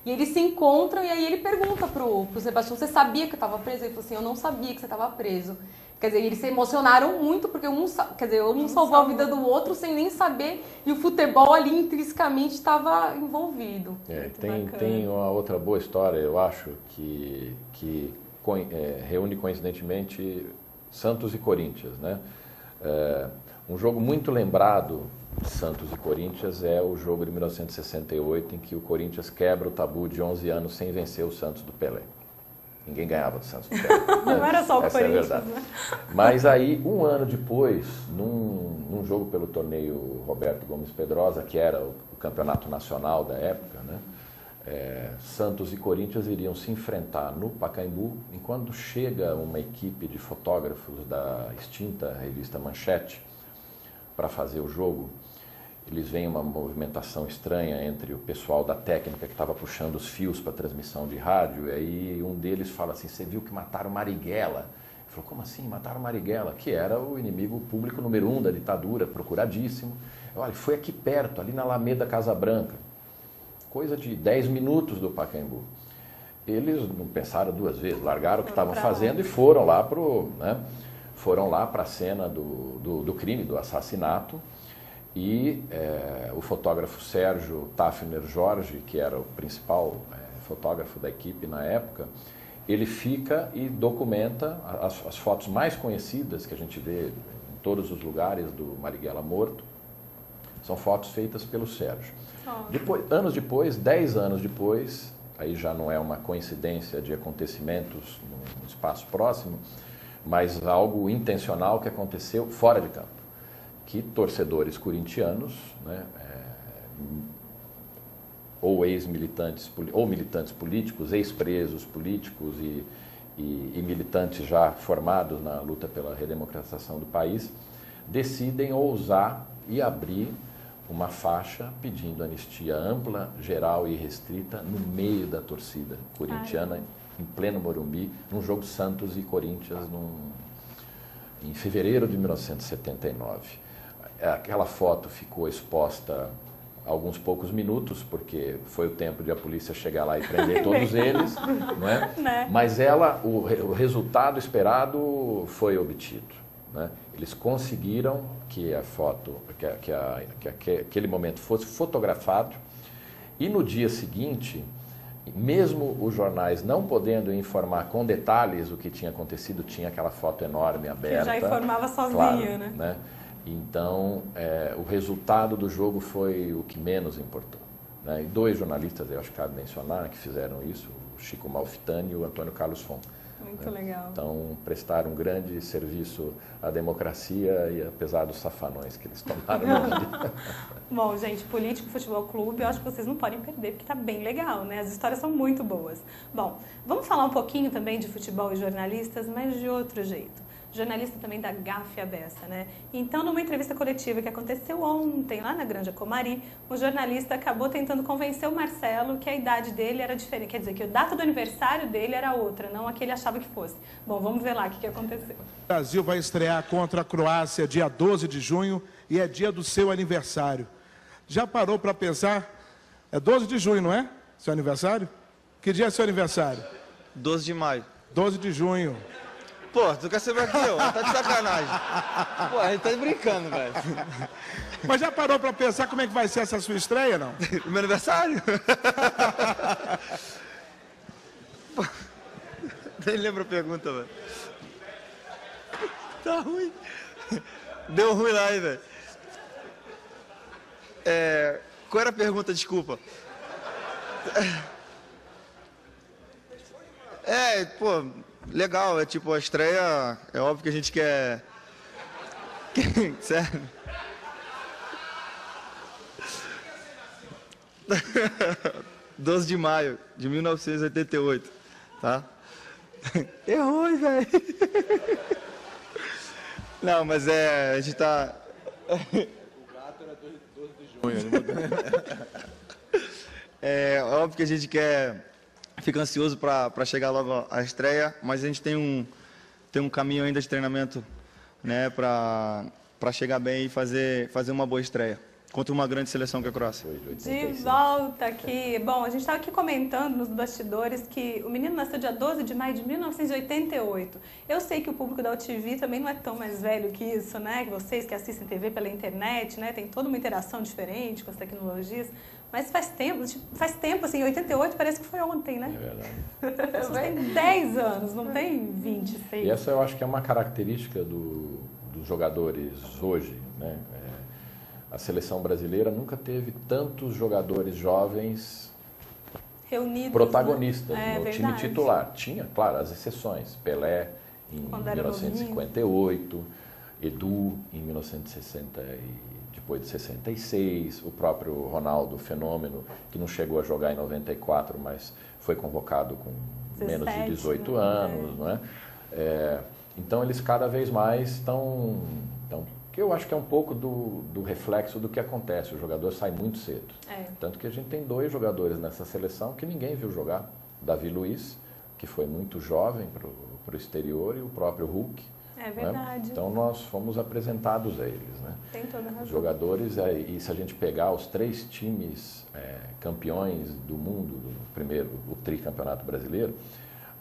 e eles se encontram, e aí ele pergunta pro Sebastião, você sabia que eu estava preso? Ele falou assim, eu não sabia que você estava preso. Quer dizer, eles se emocionaram muito, porque um salvou a vida do outro sem nem saber, e o futebol ali intrinsecamente estava envolvido. Tem uma outra boa história, eu acho, que reúne coincidentemente Santos e Corinthians, né? Um jogo muito lembrado de Santos e Corinthians é o jogo de 1968, em que o Corinthians quebra o tabu de 11 anos sem vencer o Santos do Pelé. Ninguém ganhava do Santos do Pelé. Não era só o Essa Corinthians, é a verdade. né? Mas aí, um ano depois, num jogo pelo torneio Roberto Gomes Pedrosa, que era o campeonato nacional da época, né? Santos e Corinthians iriam se enfrentar no Pacaembu, enquanto chega uma equipe de fotógrafos da extinta revista Manchete para fazer o jogo. Eles veem uma movimentação estranha entre o pessoal da técnica que estava puxando os fios para transmissão de rádio, e aí um deles fala assim, você viu que mataram Marighella? Ele falou, como assim mataram Marighella? Que era o inimigo público número 1 da ditadura, procuradíssimo. Olha, foi aqui perto, ali na Alameda Casa Branca. Coisa de 10 minutos do Pacaembu. Eles não pensaram duas vezes, largaram o que estavam fazendo e foram lá para a cena do crime, do assassinato. E o fotógrafo Sérgio Tafner Jorge, que era o principal fotógrafo da equipe na época, ele fica e documenta as fotos mais conhecidas que a gente vê em todos os lugares do Marighella morto. São fotos feitas pelo Sérgio. Anos depois, 10 anos depois, aí já não é uma coincidência de acontecimentos num espaço próximo, mas algo intencional que aconteceu fora de campo. Que torcedores corintianos, né, ou ex-militantes, ou militantes políticos, ex-presos políticos e militantes já formados na luta pela redemocratização do país, decidem ousar e abrir uma faixa pedindo anistia ampla, geral e restrita no meio da torcida corintiana, em pleno Morumbi, num jogo Santos e Corinthians em fevereiro de 1979. Aquela foto ficou exposta alguns poucos minutos, porque foi o tempo de a polícia chegar lá e prender todos eles, não é? Né? Mas o resultado esperado foi obtido. Né? Eles conseguiram que a foto, que aquele momento fosse fotografado, e no dia seguinte, mesmo os jornais não podendo informar com detalhes o que tinha acontecido, tinha aquela foto enorme aberta. Que já informava sozinho, claro, né? Então, o resultado do jogo foi o que menos importou. Né? E 2 jornalistas, eu acho que cabe mencionar, que fizeram isso, o Chico Malfitani e o Antônio Carlos Fon. Muito legal. Então, prestaram um grande serviço à democracia, e apesar dos safanões que eles tomaram no dia. Bom, gente, Político Futebol Clube, eu acho que vocês não podem perder, porque tá bem legal, né? As histórias são muito boas. Bom, vamos falar um pouquinho também de futebol e jornalistas, mas de outro jeito. Jornalista também da Gafia Bessa, né? Então, numa entrevista coletiva que aconteceu ontem, lá na Granja Comari, o jornalista acabou tentando convencer o Marcelo que a idade dele era diferente. Quer dizer, que a data do aniversário dele era outra, não a que ele achava que fosse. Bom, vamos ver lá o que aconteceu. O Brasil vai estrear contra a Croácia dia 12 de junho e é dia do seu aniversário. Já parou para pensar? É 12 de junho, não é? Seu aniversário? Que dia é seu aniversário? 12 de maio. 12 de junho. Pô, tu quer saber aqui, ó? Tá de sacanagem. Pô, a gente tá brincando, velho. Mas já parou pra pensar como é que vai ser essa sua estreia, não? Meu aniversário? Pô, nem lembro a pergunta, velho. Tá ruim. Deu ruim lá, hein, velho. Qual era a pergunta, desculpa? Pô... Legal, é tipo, a estreia, é óbvio que a gente quer... Sério? (12 de maio de 1988, tá? Errou, velho. Não, mas a gente tá... O gato era 12 de junho. É óbvio que a gente quer... Fico ansioso para chegar logo à estreia, mas a gente tem um caminho ainda de treinamento, né, para chegar bem e fazer uma boa estreia contra uma grande seleção que é a Croácia. De volta aqui. Bom, a gente estava aqui comentando nos bastidores que o menino nasceu dia 12 de maio de 1988. Eu sei que o público da UTV também não é tão mais velho que isso, né? Que vocês que assistem TV pela internet, né? Tem toda uma interação diferente com as tecnologias. Mas faz tempo, assim, 88 parece que foi ontem, né? É verdade. Tem 10 anos, não tem 26. E essa eu acho que é uma característica dos jogadores hoje, né? A seleção brasileira nunca teve tantos jogadores jovens reunidos, protagonistas, né? no time titular. Tinha, claro, as exceções. Pelé em 1958, Edu em 1960 depois de 66, o próprio Ronaldo Fenômeno, que não chegou a jogar em 94, mas foi convocado com 17, menos de 18 anos, não é? Então eles cada vez mais estão... que eu acho que é um pouco do reflexo do que acontece. O jogador sai muito cedo. Tanto que a gente tem 2 jogadores nessa seleção que ninguém viu jogar. Davi Luiz, que foi muito jovem para o exterior, e o próprio Hulk. É verdade. Né? Então nós fomos apresentados a eles. Né? Tem toda a razão. Os jogadores, e se a gente pegar os 3 times campeões do mundo, o tricampeonato brasileiro,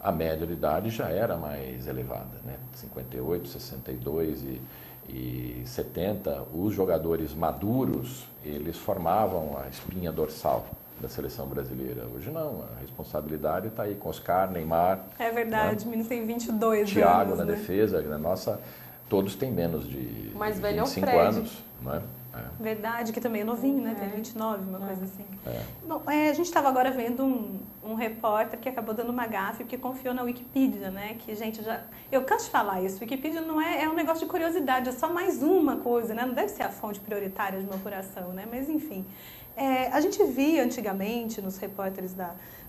a média de idade já era mais elevada, né? 58, 62 e e 70, os jogadores maduros, eles formavam a espinha dorsal da seleção brasileira. Hoje não, a responsabilidade está aí com Oscar, Neymar. É verdade, o menino tem 22 anos. Thiago na defesa, na nossa, todos têm menos de mais velho 25 é o Fred. Anos. Não é? Verdade, que também é novinho, né? Tem 29, uma coisa assim. É. Bom, a gente estava agora vendo um repórter que acabou dando uma gafe porque confiou na Wikipedia, né? Que, gente, eu canso de falar isso. Wikipedia não é um negócio de curiosidade, é só mais uma coisa, né? Não deve ser a fonte prioritária de uma apuração, né? Mas, enfim. A gente via antigamente nos repórteres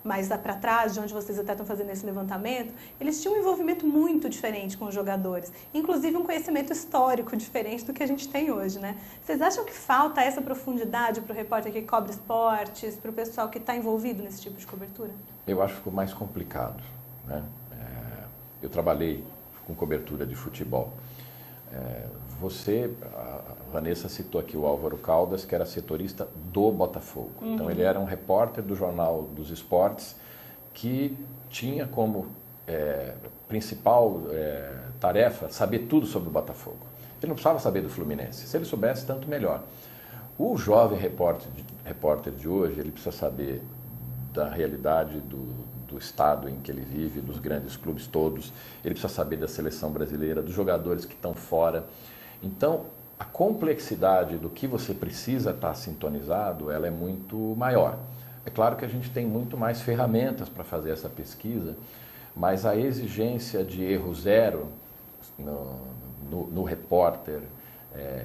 mais para trás, de onde vocês até estão fazendo esse levantamento, eles tinham um envolvimento muito diferente com os jogadores, inclusive um conhecimento histórico diferente do que a gente tem hoje, né? Vocês acham que falta essa profundidade para o repórter que cobre esportes, para o pessoal que está envolvido nesse tipo de cobertura? Eu acho que ficou mais complicado, né? Eu trabalhei com cobertura de futebol. A Vanessa citou aqui o Álvaro Caldas, que era setorista do Botafogo. Uhum. Então ele era um repórter do Jornal dos Esportes que tinha como principal tarefa saber tudo sobre o Botafogo. Ele não precisava saber do Fluminense. Se ele soubesse, tanto melhor. O jovem repórter de hoje, ele precisa saber da realidade do estado em que ele vive, dos grandes clubes todos. Ele precisa saber da seleção brasileira, dos jogadores que estão fora. Então, a complexidade do que você precisa estar sintonizado, ela é muito maior. É claro que a gente tem muito mais ferramentas para fazer essa pesquisa, mas a exigência de erro zero no repórter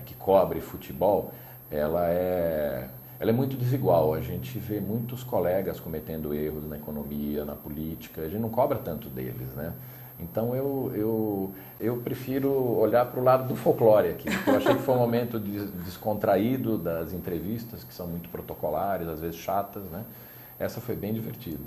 que cobre futebol, ela é muito desigual. A gente vê muitos colegas cometendo erros na economia, na política, a gente não cobra tanto deles, né? Então eu prefiro olhar para o lado do folclore aqui, porque eu achei que foi um momento descontraído das entrevistas, que são muito protocolares, às vezes chatas, né? Essa foi bem divertida.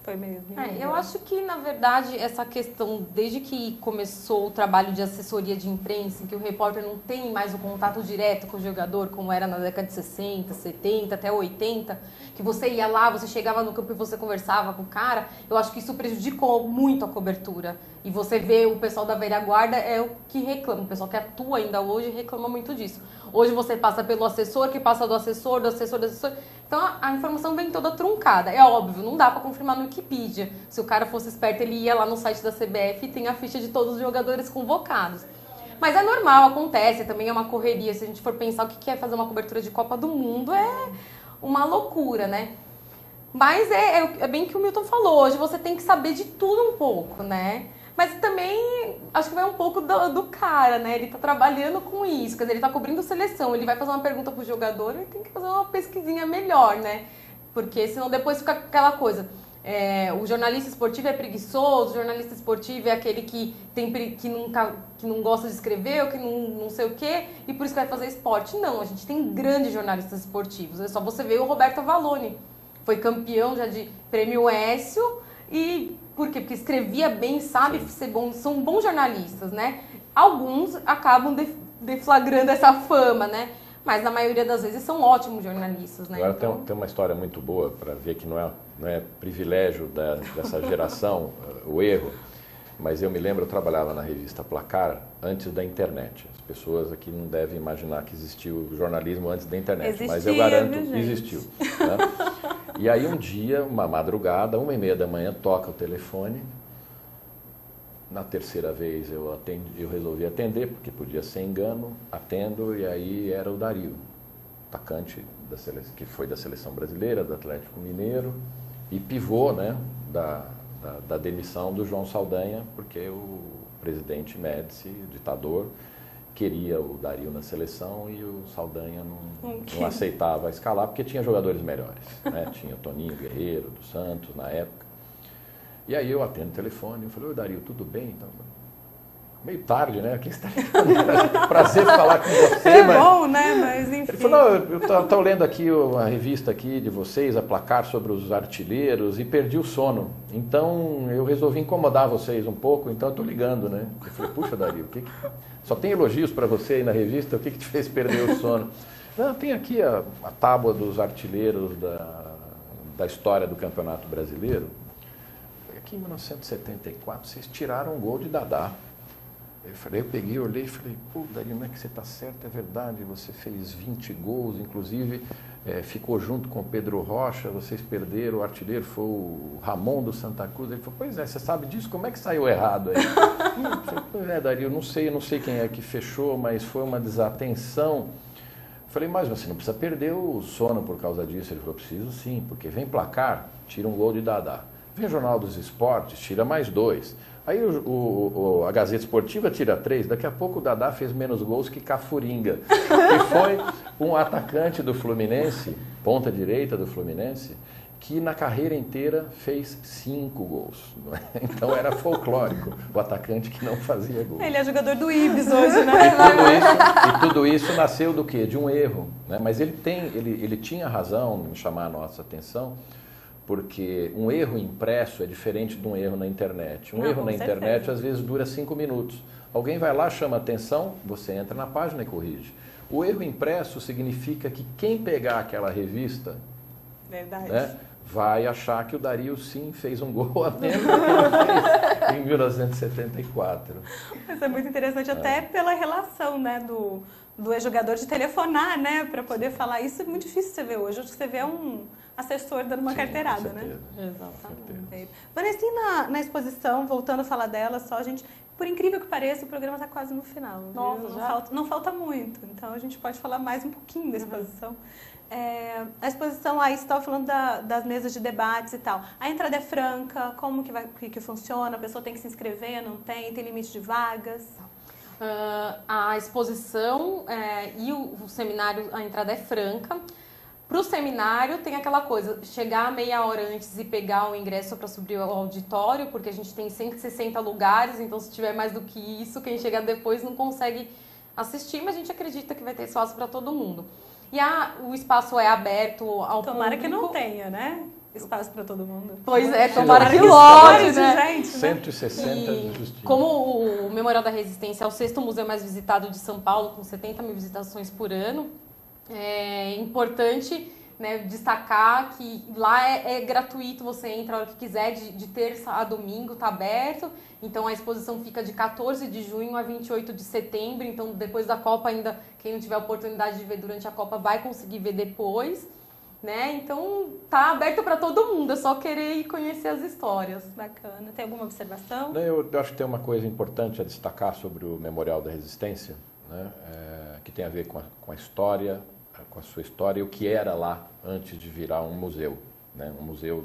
Foi mesmo. Eu acho que, na verdade, essa questão, desde que começou o trabalho de assessoria de imprensa, em que o repórter não tem mais o contato direto com o jogador, como era na década de 60, 70, até 80, que você ia lá, você chegava no campo e você conversava com o cara, eu acho que isso prejudicou muito a cobertura. E você vê o pessoal da velha guarda é o que reclama, o pessoal que atua ainda hoje reclama muito disso. Hoje você passa pelo assessor, que passa do assessor, do assessor, do assessor. Então a informação vem toda truncada. É óbvio, não dá para confirmar no Wikipedia. Se o cara fosse esperto, ele ia lá no site da CBF e tem a ficha de todos os jogadores convocados. Mas é normal, acontece, também é uma correria. Se a gente for pensar o que é fazer uma cobertura de Copa do Mundo, é uma loucura, né? Mas é bem o que o Milton falou, hoje você tem que saber de tudo um pouco, né? Mas também acho que vai um pouco do cara, né? Ele tá trabalhando com isso, quer dizer, ele tá cobrindo seleção, ele vai fazer uma pergunta pro jogador, ele tem que fazer uma pesquisinha melhor, né? Porque senão depois fica aquela coisa, o jornalista esportivo é preguiçoso, o jornalista esportivo é aquele que não gosta de escrever, ou que não sei o quê, e por isso que vai fazer esporte. Não, a gente tem grandes jornalistas esportivos, é só você ver o Roberto Avallone, foi campeão já de Prêmio Écio, e por quê? Porque escrevia bem, sabe ser bom, são bons jornalistas, né? Alguns acabam deflagrando essa fama, né? Mas na maioria das vezes são ótimos jornalistas, né? Agora tem uma história muito boa para ver que não é privilégio dessa geração o erro, mas eu me lembro, eu trabalhava na revista Placar antes da internet. As pessoas aqui não devem imaginar que existiu jornalismo antes da internet, mas eu garanto que existiu. Né? E aí um dia, uma madrugada, 1h30 da manhã, toca o telefone. Na terceira vez eu resolvi atender, porque podia ser engano, atendo, e aí era o Dario, atacante que foi da seleção brasileira, do Atlético Mineiro, e pivô, né, da demissão do João Saldanha, porque o presidente Médici, ditador, queria o Dario na seleção e o Saldanha não aceitava escalar, porque tinha jogadores melhores, né? Tinha o Toninho Guerreiro, do Santos, na época. E aí eu atendo o telefone, eu falei, oi Dario, tudo bem? Então, meio tarde, né? Aqui está prazer falar com você. É mas... bom, né? Mas enfim. Ele falou, eu estou lendo aqui a revista aqui de vocês, a Placar, sobre os artilheiros, e perdi o sono. Então eu resolvi incomodar vocês um pouco, então eu estou ligando, né? Eu falei, puxa Dario, só tem elogios para você aí na revista, o que te fez perder o sono? Não, tem aqui a tábua dos artilheiros da história do Campeonato Brasileiro. Aqui em 1974, vocês tiraram um gol de Dadá. Eu peguei, olhei e falei, pô, Dario, não é que você está certo, é verdade, você fez 20 gols, inclusive ficou junto com o Pedro Rocha, vocês perderam, o artilheiro foi o Ramon do Santa Cruz. Ele falou, pois é, você sabe disso, como é que saiu errado aí? Eu falei, pois é, Dario, eu não sei quem é que fechou, mas foi uma desatenção. Eu falei, mas você não precisa perder o sono por causa disso. Ele falou, preciso sim, porque vem placar, tira um gol de Dadá. Vem Jornal dos Esportes, tira mais 2. Aí a Gazeta Esportiva tira 3, daqui a pouco o Dadá fez menos gols que Cafuringa, que foi um atacante do Fluminense, ponta direita do Fluminense, que na carreira inteira fez 5 gols. Não é? Então era folclórico, o atacante que não fazia gol. Ele é jogador do Ibis hoje, né? E tudo isso nasceu do quê? De um erro. Né? Mas ele tinha razão em chamar a nossa atenção, porque um erro impresso é diferente de um erro na internet. Um erro na internet às vezes dura 5 minutos. Alguém vai lá, chama atenção, você entra na página e corrige. O erro impresso significa que quem pegar aquela revista, né, vai achar que o Dario sim fez um gol a menos do que ele fez em 1974. Isso é muito interessante, até pela relação, né, do ex-jogador de telefonar, né, para poder falar. Isso é muito difícil você ver hoje. Hoje você vê um assessor dando uma carteirada, né? Exatamente. Vanessa, na exposição, voltando a falar dela, só gente, por incrível que pareça, o programa está quase no final. Nossa, não falta muito, então a gente pode falar mais um pouquinho da exposição. A exposição, aí você estava falando das mesas de debates e tal. A entrada é franca, como que funciona? A pessoa tem que se inscrever, não tem? Tem limite de vagas? A exposição e o seminário, a entrada é franca. Para o seminário tem aquela coisa, chegar meia hora antes e pegar o ingresso para subir ao auditório, porque a gente tem 160 lugares, então se tiver mais do que isso, quem chegar depois não consegue assistir, mas a gente acredita que vai ter espaço para todo mundo. E o espaço é aberto ao público. Tomara que não tenha, né? Espaço para todo mundo. Pois é, tomara que lote, né? Gente, 160 e como o Memorial da Resistência é o 6º museu mais visitado de São Paulo, com 70 mil visitações por ano, é importante, né, destacar que lá é gratuito, você entra a hora que quiser, de terça a domingo, está aberto. Então a exposição fica de 14 de junho a 28 de setembro, então depois da Copa ainda, quem não tiver a oportunidade de ver durante a Copa vai conseguir ver depois. Né? Então tá aberto para todo mundo, é só querer ir conhecer as histórias. Bacana. Tem alguma observação? Eu acho que tem uma coisa importante a destacar sobre o Memorial da Resistência, né? Que tem a ver com a história, com a sua história e o que era lá antes de virar um museu, né? Um museu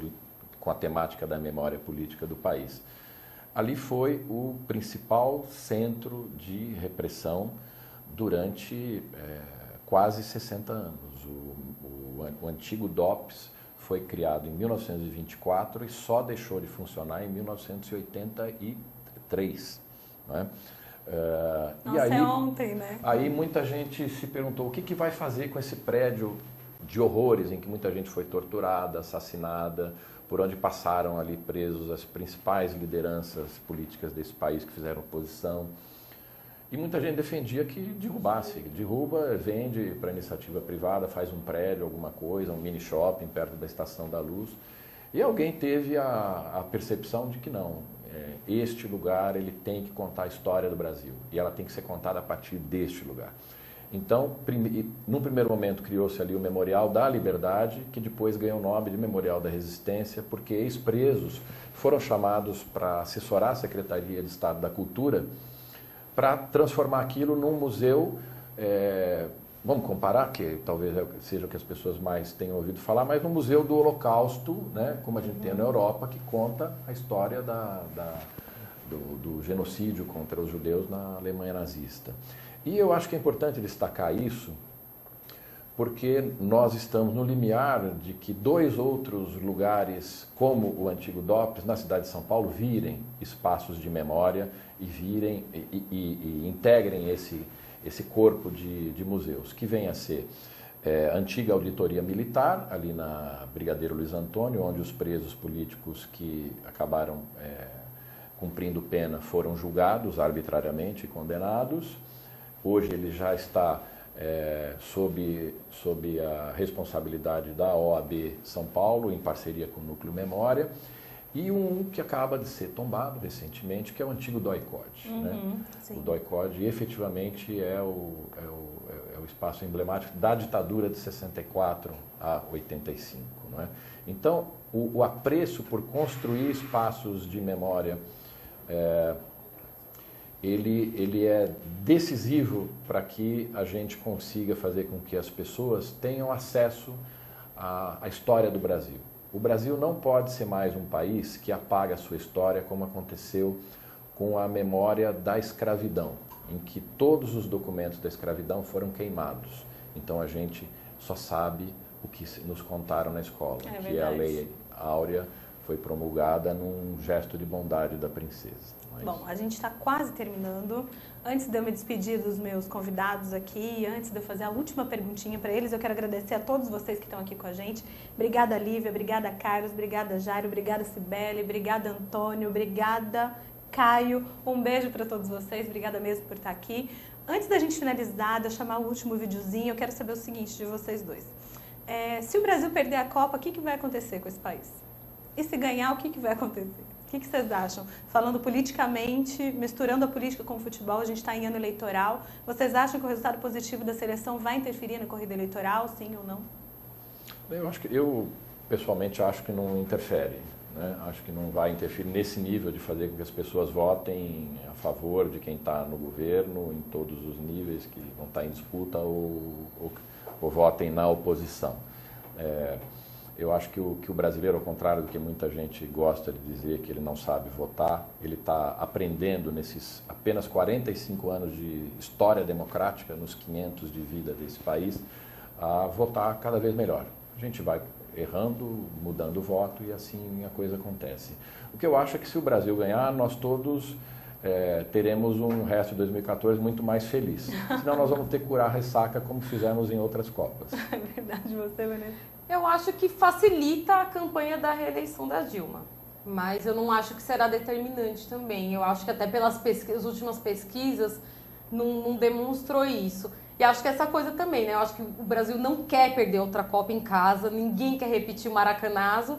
com a temática da memória política do país. Ali foi o principal centro de repressão durante quase 60 anos. O antigo DOPS foi criado em 1924 e só deixou de funcionar em 1983. Né? Nossa, e aí, é ontem, né? Aí muita gente se perguntou o que vai fazer com esse prédio de horrores em que muita gente foi torturada, assassinada, por onde passaram ali presos as principais lideranças políticas desse país que fizeram oposição. E muita gente defendia que derrubasse. Derruba, vende para iniciativa privada, faz um prédio, alguma coisa, um mini shopping perto da Estação da Luz. E alguém teve a percepção de que não, este lugar ele tem que contar a história do Brasil. E ela tem que ser contada a partir deste lugar. Então, num primeiro momento, criou-se ali o Memorial da Liberdade, que depois ganhou o nome de Memorial da Resistência, porque ex-presos foram chamados para assessorar a Secretaria de Estado da Cultura para transformar aquilo num museu, vamos comparar, que talvez seja o que as pessoas mais tenham ouvido falar, mas no Museu do Holocausto, né, como a gente tem na Europa, que conta a história do genocídio contra os judeus na Alemanha nazista. E eu acho que é importante destacar isso, porque nós estamos no limiar de que 2 outros lugares, como o antigo DOPS, na cidade de São Paulo, virem espaços de memória e integrem esse corpo de museus, que vem a ser a antiga auditoria militar, ali na Brigadeiro Luiz Antônio, onde os presos políticos que acabaram cumprindo pena foram julgados arbitrariamente e condenados. Hoje ele já está sob a responsabilidade da OAB São Paulo, em parceria com o Núcleo Memória. E um que acaba de ser tombado recentemente, que é o antigo DOI-CODE. Né? O DOI-CODE efetivamente é o espaço emblemático da ditadura de 64 a 85. Não é? Então, o apreço por construir espaços de memória, ele é decisivo para que a gente consiga fazer com que as pessoas tenham acesso à história do Brasil. O Brasil não pode ser mais um país que apaga a sua história, como aconteceu com a memória da escravidão, em que todos os documentos da escravidão foram queimados. Então a gente só sabe o que nos contaram na escola, que a Lei Áurea foi promulgada num gesto de bondade da princesa. Bom, a gente está quase terminando. Antes de eu me despedir dos meus convidados aqui, antes de eu fazer a última perguntinha para eles, eu quero agradecer a todos vocês que estão aqui com a gente. Obrigada, Lívia, obrigada, Carlos, obrigada, Jairo, obrigada, Cibele, obrigada, Antônio, obrigada, Caio. Um beijo para todos vocês, obrigada mesmo por estar aqui. Antes da gente finalizar, de eu chamar o último videozinho, eu quero saber o seguinte de vocês dois. Se o Brasil perder a Copa, o que vai acontecer com esse país? E se ganhar, o que vai acontecer? O que vocês acham? Falando politicamente, misturando a política com o futebol, a gente está em ano eleitoral. Vocês acham que o resultado positivo da seleção vai interferir na corrida eleitoral, sim ou não? Eu pessoalmente acho que não interfere. Né? Acho que não vai interferir nesse nível de fazer com que as pessoas votem a favor de quem está no governo, em todos os níveis que vão estar em disputa, ou votem na oposição. Eu acho que o brasileiro, ao contrário do que muita gente gosta de dizer, que ele não sabe votar, ele está aprendendo nesses apenas 45 anos de história democrática, nos 500 de vida desse país, a votar cada vez melhor. A gente vai errando, mudando o voto e assim a coisa acontece. O que eu acho é que se o Brasil ganhar, nós todos teremos um resto de 2014 muito mais feliz. Senão nós vamos ter que curar a ressaca como fizemos em outras Copas. É verdade, você, Vanessa? Eu acho que facilita a campanha da reeleição da Dilma, mas eu não acho que será determinante também. Eu acho que até pelas últimas pesquisas não demonstrou isso. E acho que essa coisa também, né? Eu acho que o Brasil não quer perder outra Copa em casa, ninguém quer repetir o maracanazo.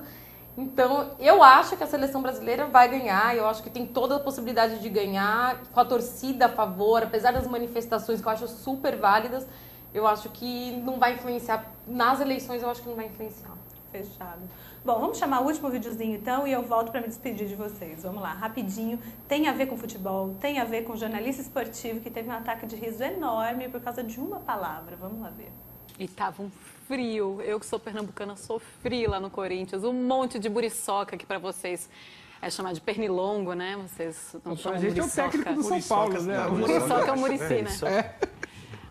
Então, eu acho que a seleção brasileira vai ganhar, eu acho que tem toda a possibilidade de ganhar, com a torcida a favor, apesar das manifestações que eu acho super válidas. Eu acho que não vai influenciar, nas eleições eu acho que não vai influenciar. Fechado. Bom, vamos chamar o último videozinho então e eu volto para me despedir de vocês. Vamos lá, rapidinho. Tem a ver com futebol, tem a ver com jornalista esportivo que teve um ataque de riso enorme por causa de uma palavra. Vamos lá ver. E tava um frio. Eu que sou pernambucana sofri lá no Corinthians. Um monte de muriçoca que para vocês é chamar de pernilongo, né? Vocês não chamam a gente muriçoca. É o técnico do São Paulo, né? O muriçoca é o murici, né?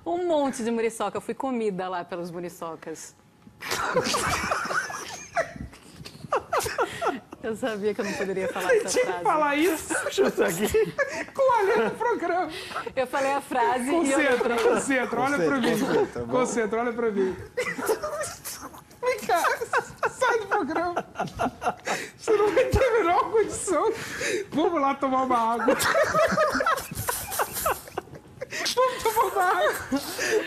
Um monte de muriçoca. Eu fui comida lá pelos muriçocas. Eu sabia que eu não poderia falar essa frase. Você tinha que falar isso com a letra do programa. Eu falei a frase Concentra, olha pra mim. Concentra, olha pra mim. Vem cá, sai do programa. Você não vai ter a menor condição. Vamos lá tomar uma água. Vamos tomar uma água.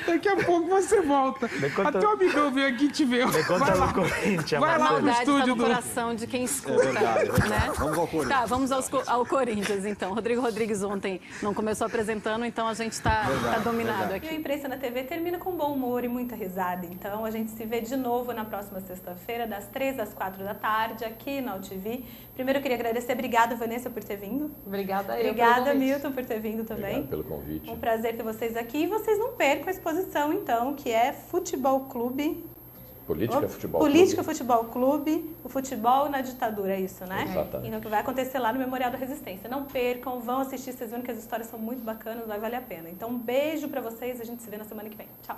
Daqui a pouco você volta. Até o amigão veio aqui te ver. Vai lá no estúdio do coração de quem escuta. É verdade. Né? Vamos ao Corinthians. Tá, vamos ao Corinthians, então. Rodrigo Rodrigues ontem não começou apresentando, então a gente tá dominado aqui. E a Imprensa na TV termina com bom humor e muita risada. Então a gente se vê de novo na próxima sexta-feira, das 3 às 4 da tarde, aqui na UTV. Primeiro eu queria agradecer. Obrigada, Vanessa, por ter vindo. Obrigada, Obrigada, Milton, por ter vindo também. Obrigado pelo convite. Um prazer ter vocês aqui. E vocês não percam a exposição, então, que é Futebol Clube. Política Futebol Clube, o futebol na ditadura, é isso, né? Exatamente. Então, que vai acontecer lá no Memorial da Resistência. Não percam, vão assistir, vocês viram que as histórias são muito bacanas, vai valer a pena. Então, um beijo pra vocês, a gente se vê na semana que vem. Tchau!